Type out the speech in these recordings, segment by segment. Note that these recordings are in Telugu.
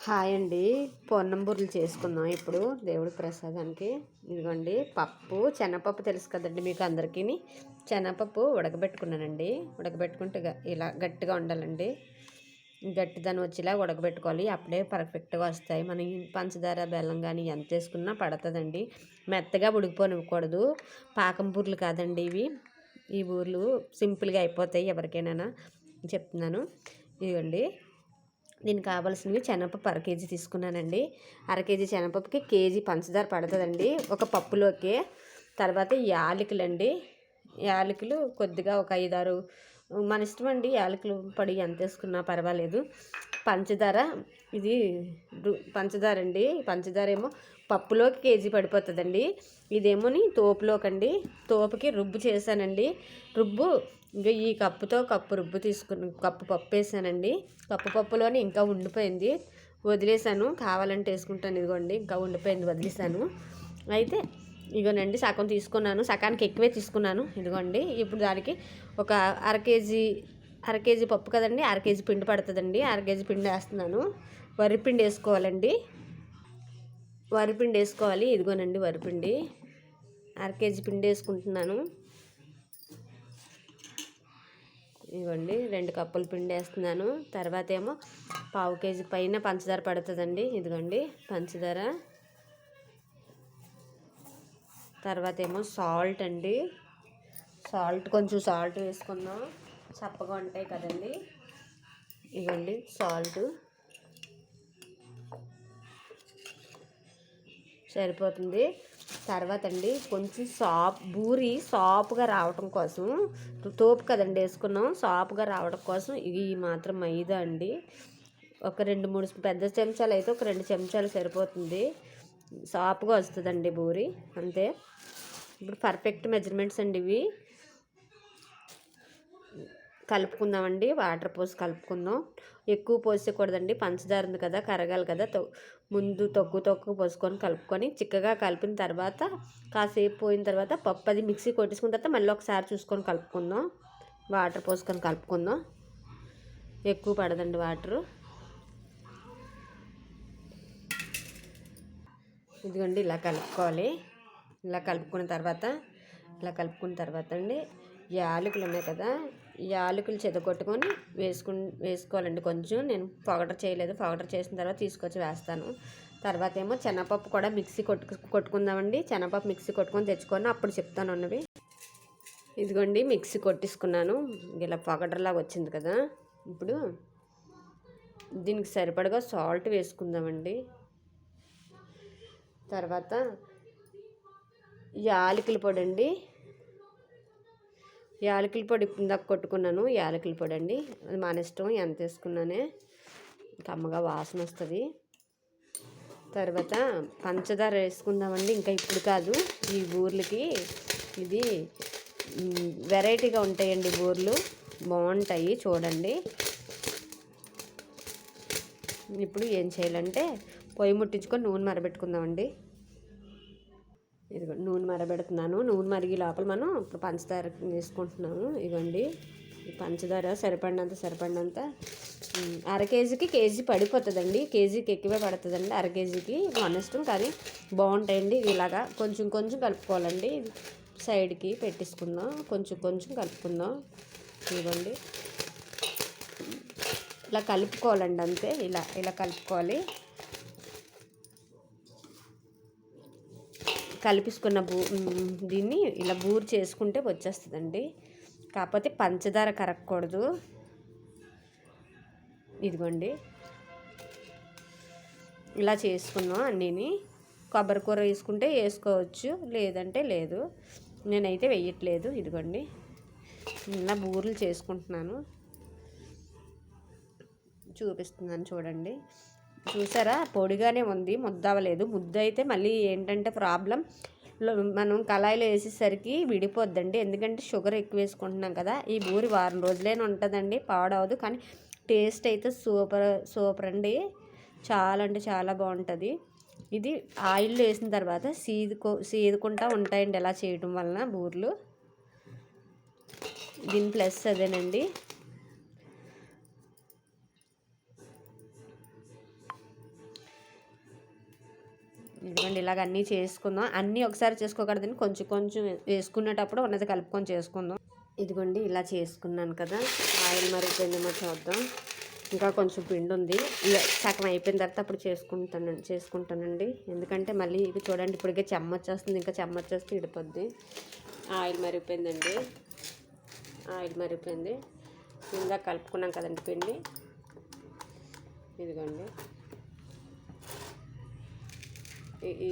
హాయ్ అండి. పొన్నం బూరెలు చేసుకుందాం ఇప్పుడు దేవుడి ప్రసాదానికి. ఇదిగోండి పప్పు, శనగపప్పు తెలుసు కదండి మీకు అందరికీ. శనగపప్పు ఉడకబెట్టుకున్నానండి. ఉడకబెట్టుకుంటే ఇలా గట్టిగా ఉండాలండి. గట్టిదనం వచ్చేలా ఉడకబెట్టుకోవాలి. అప్పుడే పర్ఫెక్ట్గా వస్తాయి. మనం పంచదార బెల్లం కానీ ఎంత వేసుకున్నా పడుతుందండి. మెత్తగా ఉడికిపోనివ్వకూడదు. పాకం బూరెలు కాదండి ఇవి. ఈ బూరెలు సింపుల్గా అయిపోతాయి ఎవరికైనా చెప్తున్నాను. ఇదిగోండి దీనికి కావాల్సినవి శనగపప్పు అరకేజీ తీసుకున్నానండి. అరకేజీ శనగపప్పుకి కేజీ పంచదార పడుతుందండి ఒక పప్పులోకి. తర్వాత యాలకులండి. యాలకులు కొద్దిగా ఒక 5-6 మన ఇష్టం అండి. యాలకులు పొడి ఎంత వేసుకున్నా పర్వాలేదు. పంచదార ఇది పంచదార అండి. పంచదార ఏమో పప్పులోకి కేజీ పడిపోతుందండి. ఇదేమోని తోపులోకండి. తోపుకి రుబ్బు చేశానండి. రుబ్బు ఇంకా ఈ కప్పుతో కప్పు రుబ్బు తీసుకుని కప్పు పప్పు వేసానండి. కప్పు పప్పులోని ఇంకా ఉండిపోయింది, వదిలేసాను. కావాలంటే వేసుకుంటాను. ఇదిగోండి ఇంకా ఉండిపోయింది, వదిలేసాను. అయితే ఇదిగోనండి సగం తీసుకున్నాను, సగానికి ఎక్కువే తీసుకున్నాను. ఇదిగోండి ఇప్పుడు దానికి ఒక అర కేజీ పప్పు కదండి, అరకేజీ పిండి పడుతుందండి. అరకేజీ పిండి వేస్తున్నాను. వరిపిండి వేసుకోవాలండి. వరిపిండి వేసుకోవాలి. ఇదిగోనండి వరిపిండి అరకేజీ పిండి వేసుకుంటున్నాను. ఇవ్వండి 2 కప్పులు పిండి వేస్తున్నాను. తర్వాత ఏమో పావు కేజీ పైన పంచదార పడుతుందండి. ఇదిగోండి పంచదార. తర్వాత ఏమో సాల్ట్ అండి. కొంచెం సాల్ట్ వేసుకుందాం, చప్పగా ఉంటాయి కదండి. ఇవ్వండి సాల్ట్ సరిపోతుంది. తర్వాత అండి కొంచెం బూరి సాఫ్ట్గా రావటం కోసం, తోపు కదండి వేసుకున్నాం, సాఫ్ట్గా రావడం కోసం ఇది మాత్రం మైదా అండి. ఒక 2-3 పెద్ద చెంచాలు అయితే ఒక 2 చెంచాలు సరిపోతుంది. సాఫ్ట్గా వస్తుందండి బూరి, అంతే. ఇప్పుడు పర్ఫెక్ట్ మెజర్మెంట్స్ అండి ఇవి. కలుపుకుందామండి. వాటర్ పోసి కలుపుకుందాం. ఎక్కువ పోసేకూడదండి, పంచదార ఉంది కదా, కరగాలి కదా. ముందు తక్కువ పోసుకొని కలుపుకొని చిక్కగా కలిపిన తర్వాత కాసేపు పోయిన తర్వాత పప్పు అది మిక్సీ కొట్టేసుకున్న తర్వాత మళ్ళీ ఒకసారి చూసుకొని కలుపుకుందాం. వాటర్ పోసుకొని కలుపుకుందాం. ఎక్కువ పడదండి వాటరు. ఇదిగోండి ఇలా కలుపుకోవాలి. ఇలా కలుపుకున్న తర్వాత అండి యాలకులు ఉన్నాయి కదా, యాలకులు చెదగొట్టుకొని వేసుకోవాలండి. కొంచెం నేను పౌడర్ చేయలేదు, పౌడర్ చేసిన తర్వాత తీసుకొచ్చి వేస్తాను. తర్వాత ఏమో శనగపప్పు కూడా మిక్సీ కొట్టుకుందామండి. శనగపప్పు మిక్సీ కొట్టుకొని తెచ్చుకొని అప్పుడు చెప్తాను అన్నవి. ఇదిగోండి మిక్సీ కొట్టేసుకున్నాను. ఇలా పౌడర్లాగా వచ్చింది కదా. ఇప్పుడు దీనికి సరిపడగా సాల్ట్ వేసుకుందామండి. తర్వాత యాలకుల పొడి అండి. యాలకుల పొడి ఇందాక కొట్టుకున్నాను. యాలకుల పొడి అండి, అది మన ఇష్టం ఎంత వేసుకున్నానే, కమ్మగా వాసన వస్తుంది. తర్వాత పంచదార వేసుకుందామండి. ఇంకా ఇప్పుడు కాదు, ఈ బూర్లకి ఇది వెరైటీగా ఉంటాయండి. బూర్లు బాగుంటాయి, చూడండి. ఇప్పుడు ఏం చేయాలంటే పొయ్యి ముట్టించుకొని నూనె మరబెట్టుకుందామండి. ఇదిగో నూనె మరబెడుతున్నాను. నూనె మరిగి లోపల మనం ఇప్పుడు పంచదార వేసుకుంటున్నాము. ఇవ్వండి పంచదార సరిపడినంత. అర కేజీకి కేజీ పడిపోతుందండి. కేజీకి ఎక్కువే పడుతుందండి. అర కేజీకి మన ఇష్టం, కానీ బాగుంటాయండి. ఇలాగా కొంచెం కలుపుకోవాలండి. సైడ్కి పెట్టేసుకుందాం, కొంచెం కలుపుకుందాం. ఇవ్వండి ఇలా కలుపుకోవాలండి, అంతే. ఇలా కలుపుకోవాలి. కలిపిసుకున్న దీన్ని ఇలా బూరు చేసుకుంటే వచ్చేస్తుందండి. కాకపోతే పంచదార కరగకూడదు. ఇదిగోండి ఇలా చేసుకున్నాం అన్నీని. కొబ్బరి కూర వేసుకుంటే వేసుకోవచ్చు, లేదంటే లేదు. నేనైతే వేయట్లేదు. ఇదిగోండి ఇలా బూరెలు చేసుకుంటున్నాను, చూపిస్తున్నాను చూడండి. చూసారా, పొడిగానే ఉంది, ముద్ద అవ్వలేదు. ముద్ద అయితే మళ్ళీ ఏంటంటే ప్రాబ్లం, మనం కళాయిలో వేసేసరికి విడిపోద్దండి. ఎందుకంటే షుగర్ ఎక్కువ వేసుకుంటున్నాం కదా. ఈ బూరి వారం రోజులైనా ఉంటుందండి, పాడవదు. కానీ టేస్ట్ అయితే సూపర్ అండి. చాలా అంటే చాలా బాగుంటుంది. ఇది ఆయిల్లో వేసిన తర్వాత సీదుకుంటూ ఉంటాయండి ఇలా చేయడం వలన బూరెలు. దీని ప్లస్ అదేనండి. ఇదిగోండి ఇలాగ అన్నీ చేసుకుందాం. అన్నీ ఒకసారి చేసుకోకూడదని కొంచెం కొంచెం వేసుకునేటప్పుడు ఉన్నది కలుపుకొని చేసుకుందాం. ఇదిగోండి ఇలా చేసుకున్నాను కదా, ఆయిల్ మరిగిపోయిందేమో చూద్దాం. ఇంకా కొంచెం పిండి ఉంది, సగం అయిపోయిన తర్వాత అప్పుడు చేసుకుంటానండి. ఎందుకంటే మళ్ళీ ఇది చూడండి ఇప్పటికే చెమ్మ వచ్చేస్తుంది, ఇంకా చెమ్మ వచ్చేస్తే ఇడిపోద్ది. Oil మరిగిపోయిందండి, oil మరిగిపోయింది. ఇంకా కలుపుకున్నాం కదండి పిండి. ఇదిగోండి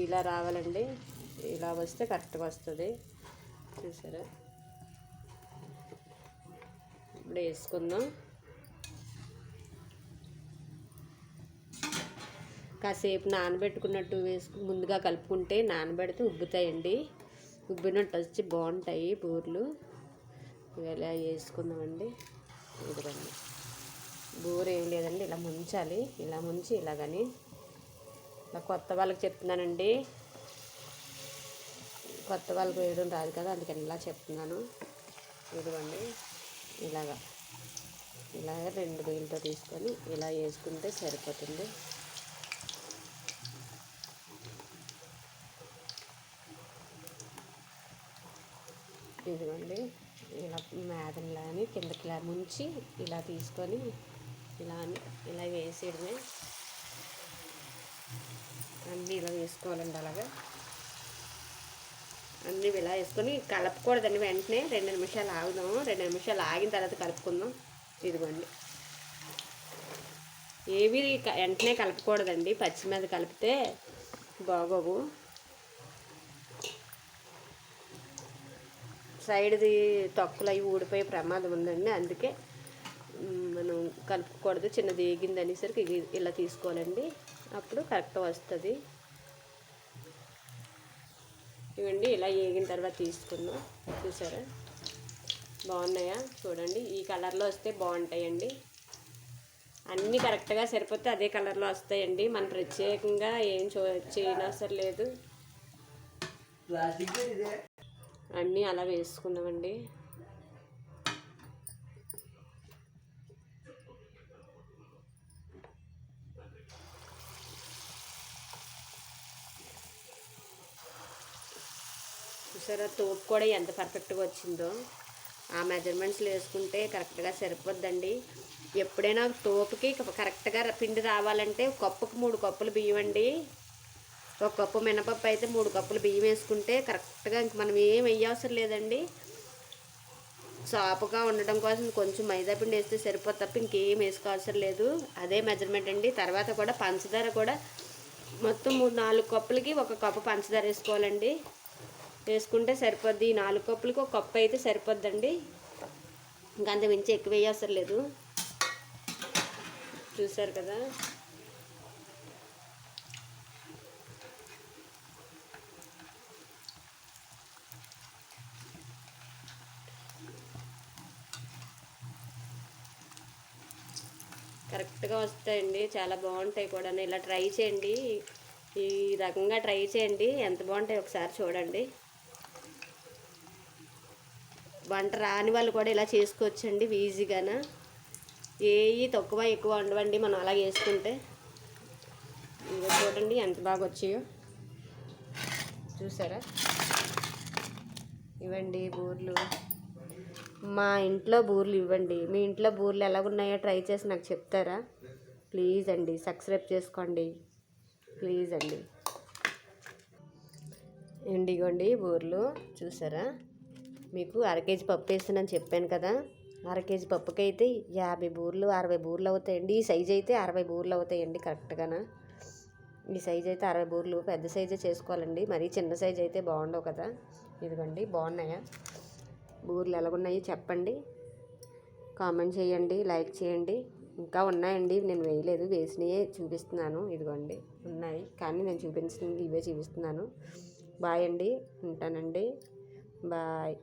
ఇలా రావాలండి, ఇలా వస్తే కరెక్ట్గా వస్తుంది. చూసారా? ఇప్పుడు వేసుకుందాం. కాసేపు నానబెట్టుకున్నట్టు ముందుగా కలుపుకుంటే నానబెడితే ఉబ్బుతాయండి, ఉబ్బినట్టు వచ్చి బాగుంటాయి బూరెలు. ఇలా వేసుకుందామండి. ఇదిగోండి బూర ఏం లేదండి, ఇలా ముంచాలి. ఇలా ముంచి ఇలాగని, ఇలా కొత్త వాళ్ళకి చెప్తున్నానండి, కొత్త వాళ్ళకి వేయడం రాదు కదా, అందుకని ఇలా చెప్తున్నాను. ఇదిగోండి ఇలాగా 2 వేలతో తీసుకొని ఇలా వేసుకుంటే సరిపోతుంది. ఇదిగోండి ఇలా మేదనలా అని కిందకి ఇలా ముంచి ఇలా తీసుకొని ఇలా వేసేయడమే. అన్నీ ఇలా వేసుకోవాలండి. అలాగా అన్నీ ఇలా వేసుకొని కలపకూడదండి వెంటనే, 2 నిమిషాలు ఆగుదాం. 2 నిమిషాలు ఆగిన తర్వాత కలుపుకుందాం. ఇదిగోండి ఏవి వెంటనే కలపకూడదండి, పచ్చి మీద కలిపితే బాగోవు. సైడ్ది తొక్కలు అవి ఊడిపోయే ప్రమాదం ఉందండి, అందుకే మనం కలుపుకూడదు. చిన్నది ఏగింది అనేసరికి ఇలా తీసుకోవాలండి, అప్పుడు కరెక్ట్గా వస్తుంది. ఇవ్వండి ఇలా ఏగిన తర్వాత తీసుకుందాం. చూసారా బాగున్నాయా? చూడండి ఈ కలర్లో వస్తే బాగుంటాయండి. అన్నీ కరెక్ట్గా సరిపోతే అదే కలర్లో వస్తాయండి. మనం ప్రత్యేకంగా ఏం చేయనవసరం లేదు. అన్నీ అలా వేసుకుందామండి. చూసారా తోపు కూడా ఎంత పర్ఫెక్ట్గా వచ్చిందో. ఆ మెజర్మెంట్స్లో వేసుకుంటే కరెక్ట్గా సరిపోద్దండి. ఎప్పుడైనా తోపుకి కరెక్ట్గా పిండి రావాలంటే కప్పుకు 3 కప్పులు బియ్యం అండి. 1 కప్పు మినపప్పు అయితే 3 కప్పులు బియ్యం వేసుకుంటే కరెక్ట్గా ఇంక మనం ఏం వేయవసరం లేదండి. సాపుగా ఉండడం కోసం కొంచెం మైదా పిండి వేస్తే సరిపోతే తప్ప ఇంకేం వేసుకోవసరం లేదు. అదే మెజర్మెంట్ అండి. తర్వాత కూడా పంచదార కూడా మొత్తం 4 కప్పులకి 1 కప్పు పంచదార వేసుకోవాలండి. వేసుకుంటే సరిపోద్ది. 4 కప్పులకి 1 కప్పు అయితే సరిపోద్దండి, ఇంకా అంత మించి ఎక్కువ వేయవసరం లేదు. చూసారు కదా? కరెక్ట్గా వస్తాయండి, చాలా బాగుంటాయి కూడా. ఇలా ట్రై చేయండి, ఈ రకంగా ట్రై చేయండి, ఎంత బాగుంటాయి ఒకసారి చూడండి. వంట రాని వాళ్ళు కూడా ఇలా చేసుకోవచ్చండి ఈజీగానే. ఏవి తక్కువ ఎక్కువ ఉండవండి మనం అలా వేసుకుంటే. ఇవి చూడండి ఎంత బాగా వచ్చాయో. చూసారా? ఇవ్వండి బూరెలు, మా ఇంట్లో బూరెలు ఇవ్వండి. మీ ఇంట్లో బూరెలు ఎలాగున్నాయో ట్రై చేసి నాకు చెప్తారా? ప్లీజ్ అండి సబ్స్క్రైబ్ చేసుకోండి, ప్లీజ్ అండి. ఇవ్వండి బూరెలు. చూసారా? మీకు 1/2 కేజీ పప్పు వేస్తున్నాను చెప్పాను కదా, 1/2 కేజీ పప్పుకి అయితే 50 బూరెలు 60 బూరెలు అవుతాయండి. ఈ సైజు అయితే 60 బూరెలు అవుతాయండి కరెక్ట్గానా. ఈ సైజు అయితే 60 బూరెలు. పెద్ద సైజే చేసుకోవాలండి, మరీ చిన్న సైజు అయితే బాగుండవు కదా. ఇదిగోండి బాగున్నాయా బూరెలు? ఎలాగున్నాయో చెప్పండి, కామెంట్ చేయండి, లైక్ చేయండి. ఇంకా ఉన్నాయండి, నేను వేయలేదు, వేసినవే చూపిస్తున్నాను. ఇదిగోండి ఉన్నాయి, కానీ నేను చూపించింది ఇవే చూపిస్తున్నాను. బాయ్ అండి, ఉంటానండి, బాయ్.